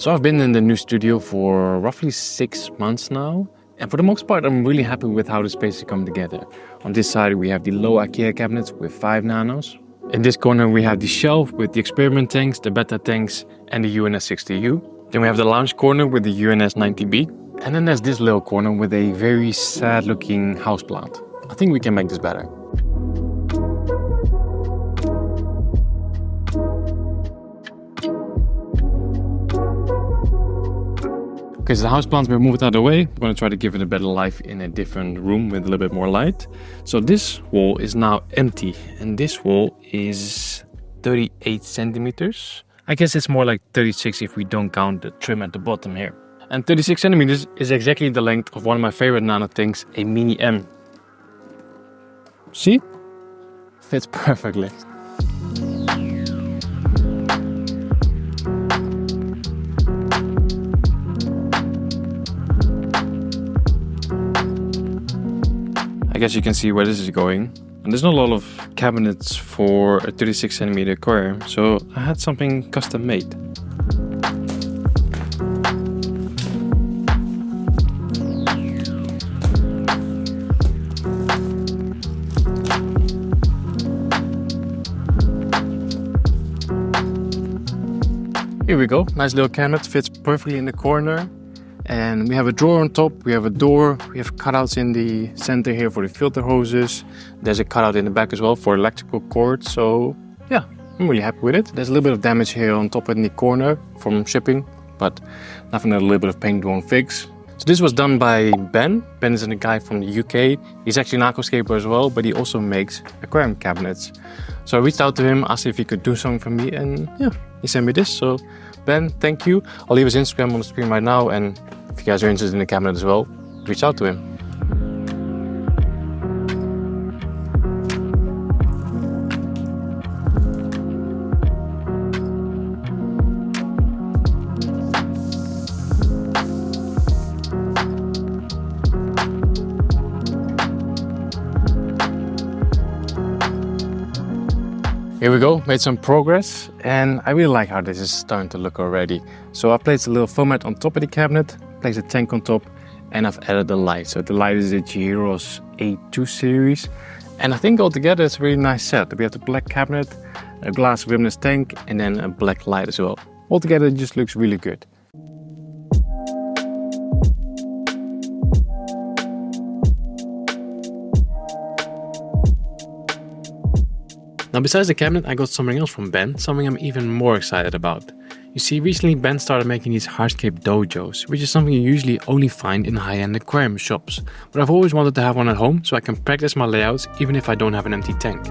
So I've been in the new studio for roughly 6 months now. And for the most part, I'm really happy with how the space is coming together. On this side, we have the low IKEA cabinets with 5 nanos. In this corner, we have the shelf with the experiment tanks, the Betta tanks, and the UNS 60U. Then we have the lounge corner with the UNS 90B. And then there's this little corner with a very sad looking houseplant. I think we can make this better. Okay, so the houseplant's been moved out of the way. I'm going to try to give it a better life in a different room with a little bit more light. So this wall is now empty, and this wall is 38 centimeters. I guess it's more like 36 if we don't count the trim at the bottom here. And 36 centimeters is exactly the length of one of my favorite nano things, a Mini M. See? Fits perfectly. I guess you can see where this is going. And there's not a lot of cabinets for a 36 centimeter aquarium, so I had something custom made. Here we go, nice little cabinet, fits perfectly in the corner. And we have a drawer on top, we have a door, we have cutouts in the center here for the filter hoses. There's a cutout in the back as well for electrical cords, so yeah, I'm really happy with it. There's a little bit of damage here on top in the corner from shipping, but nothing that a little bit of paint won't fix. So this was done by Ben. Ben is a guy from the UK. He's actually an aquascaper as well, but he also makes aquarium cabinets. So I reached out to him, asked if he could do something for me, and yeah, he sent me this. So Ben, thank you. I'll leave his Instagram on the screen right now, and if you guys are interested in the cabinet as well, reach out to him. Here we go, made some progress, and I really like how this is starting to look already. So I placed a little foam mat on top of the cabinet, placed a tank on top, and I've added the light. So the light is the Chihiros AII series, and I think altogether it's a really nice set. We have the black cabinet, a glass rimless tank, and then a black light as well. Altogether it just looks really good. Now besides the cabinet, I got something else from Ben, something I'm even more excited about. You see, recently Ben started making these Hardscape dojos, which is something you usually only find in high-end aquarium shops. But I've always wanted to have one at home so I can practice my layouts even if I don't have an empty tank.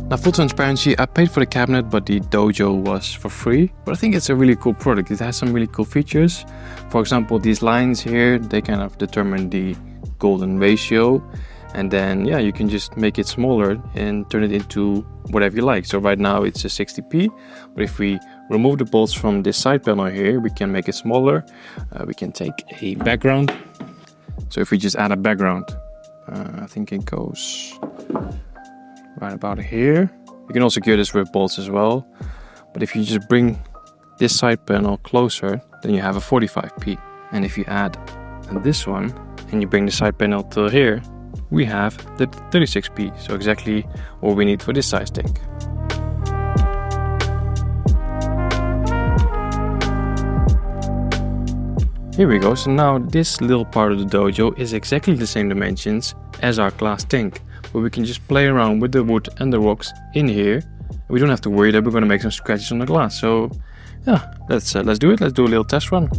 Now full transparency, I paid for the cabinet but the dojo was for free. But I think it's a really cool product, it has some really cool features. For example, these lines here, they kind of determine the golden ratio. And then, yeah, you can just make it smaller and turn it into whatever you like. So right now it's a 60p, but if we remove the bolts from this side panel here, we can make it smaller. We can take a background. So if we just add a background, I think it goes right about here. You can also gear this with bolts as well. But if you just bring this side panel closer, then you have a 45p. And if you add this one and you bring the side panel to here, we have the 36p, so exactly what we need for this size tank. Here we go, so now this little part of the dojo is exactly the same dimensions as our glass tank, where we can just play around with the wood and the rocks in here. We don't have to worry that we're going to make some scratches on the glass, so yeah, let's do it, let's do a little test run.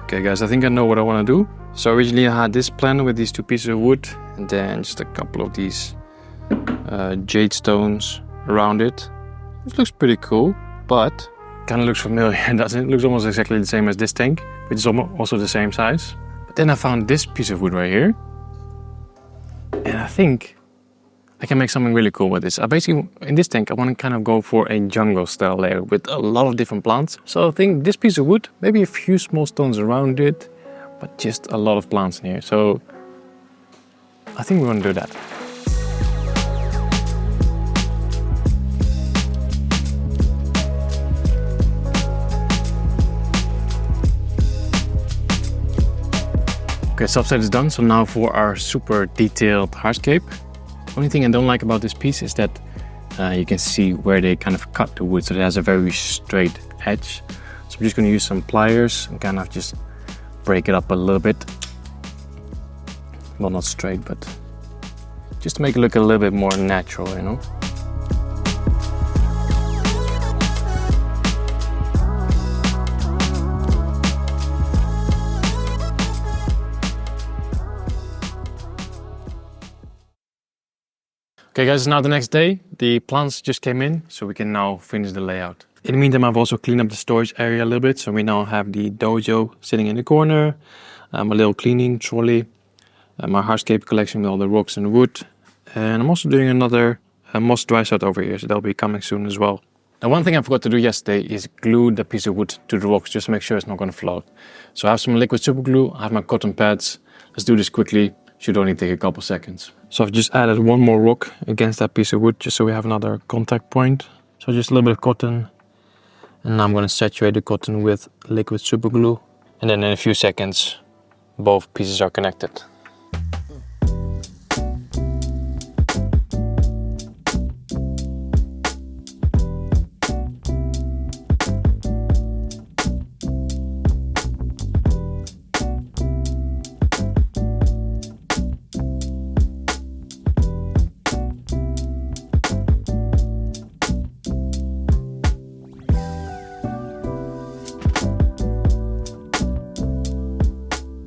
Okay guys, I think I know what I want to do. So originally I had this plan with these 2 pieces of wood and then just a couple of these jade stones around it. This looks pretty cool, but kind of looks familiar, doesn't it? It looks almost exactly the same as this tank, which is also the same size. But then I found this piece of wood right here. And I think I can make something really cool with this. I basically, in this tank, I want to kind of go for a jungle style layer with a lot of different plants. So I think this piece of wood, maybe a few small stones around it, but just a lot of plants in here. So I think we're going to do that. Okay, substrate is done, so now for our super detailed hardscape. The only thing I don't like about this piece is that you can see where they kind of cut the wood, so it has a very straight edge. So I'm just going to use some pliers and kind of just break it up a little bit. Well, not straight, but just to make it look a little bit more natural, you know. Okay guys, now the next day, the plants just came in, so we can now finish the layout. In the meantime, I've also cleaned up the storage area a little bit, so we now have the dojo sitting in the corner, a little cleaning trolley, my hardscape collection with all the rocks and wood, and I'm also doing another moss dry set over here, so that'll be coming soon as well. Now one thing I forgot to do yesterday is glue the piece of wood to the rocks, just to make sure it's not going to float. So I have some liquid super glue, I have my cotton pads. Let's do this quickly, should only take a couple seconds. So I've just added one more rock against that piece of wood, just so we have another contact point. So just a little bit of cotton, and now I'm going to saturate the cotton with liquid super glue, and then in a few seconds both pieces are connected.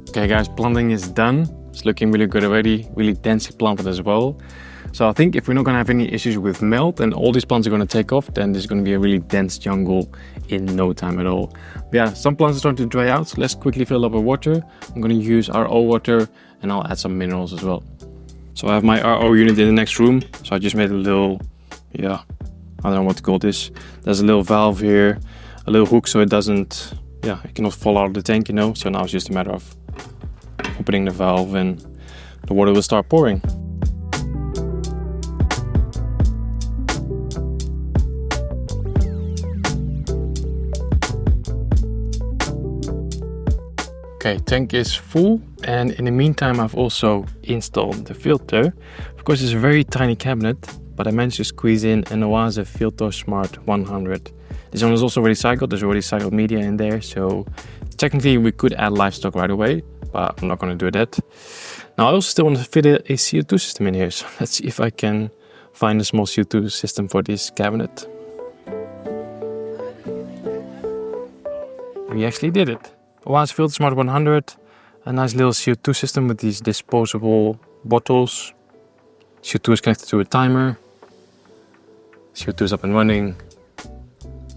Okay guys, planting is done. It's looking really good already, really densely planted as well. So I think if we're not going to have any issues with melt and all these plants are going to take off, then there's going to be a really dense jungle in no time at all. But yeah, some plants are starting to dry out, so let's quickly fill up with water. I'm going to use RO water and I'll add some minerals as well. So I have my RO unit in the next room, so I just made a little, I don't know what to call this. There's a little valve here, a little hook so it doesn't, it cannot fall out of the tank, you know. So now it's just a matter of opening the valve and the water will start pouring. Okay, tank is full, and in the meantime I've also installed the filter. Of course it's a very tiny cabinet, but I managed to squeeze in an OASE Filtosmart 100. This one is also recycled, there's already recycled media in there, so technically we could add livestock right away, but I'm not going to do that. Now I also still want to fit a CO2 system in here, so let's see if I can find a small CO2 system for this cabinet. We actually did it. OASE Filtosmart 100, a nice little CO2 system with these disposable bottles. CO2 is connected to a timer. CO2 is up and running.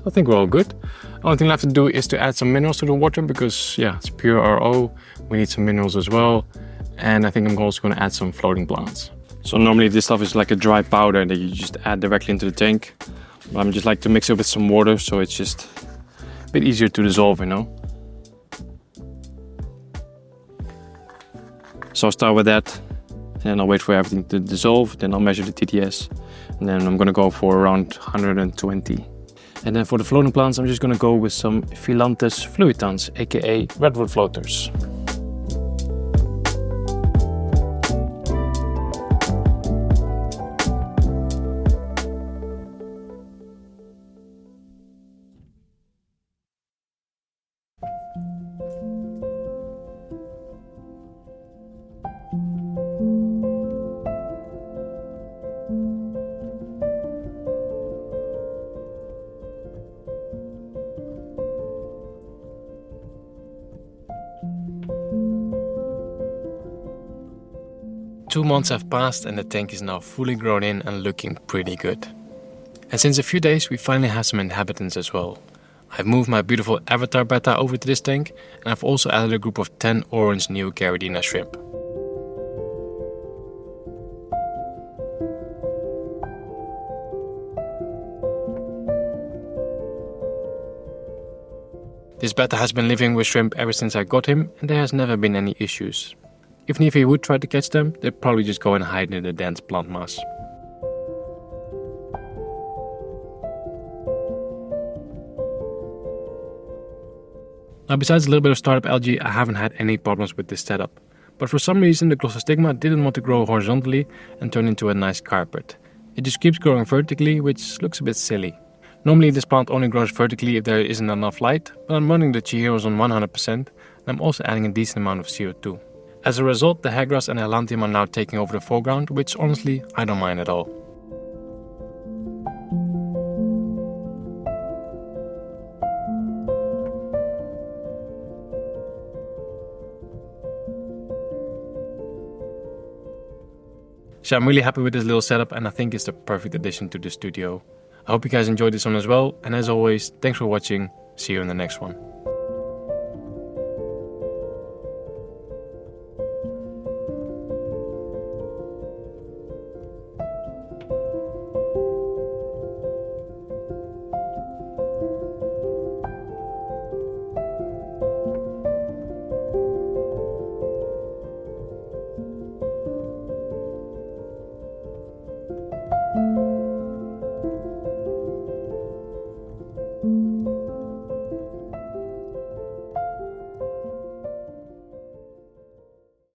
I think we're all good. The only thing left to do is to add some minerals to the water because, it's pure RO. We need some minerals as well. And I think I'm also going to add some floating plants. So normally this stuff is like a dry powder that you just add directly into the tank. But I'm just like to mix it with some water so it's just a bit easier to dissolve, you know. So I'll start with that, and I'll wait for everything to dissolve, then I'll measure the TDS, and then I'm gonna go for around 120. And then for the floating plants, I'm just gonna go with some Philanthus fluitans, aka redwood floaters. 2 months have passed and the tank is now fully grown in and looking pretty good. And since a few days we finally have some inhabitants as well. I've moved my beautiful avatar Betta over to this tank, and I've also added a group of 10 orange New Caridina shrimp. This Betta has been living with shrimp ever since I got him, and there has never been any issues. Even if he would try to catch them, they'd probably just go and hide in the dense plant mass. Now, besides a little bit of startup algae, I haven't had any problems with this setup. But for some reason the Glossostigma didn't want to grow horizontally and turn into a nice carpet. It just keeps growing vertically, which looks a bit silly. Normally this plant only grows vertically if there isn't enough light, but I'm running the Chihiros on 100% and I'm also adding a decent amount of CO2. As a result, the hairgrass and Elantium are now taking over the foreground, which honestly I don't mind at all. So I'm really happy with this little setup and I think it's the perfect addition to the studio. I hope you guys enjoyed this one as well, and as always, thanks for watching, see you in the next one.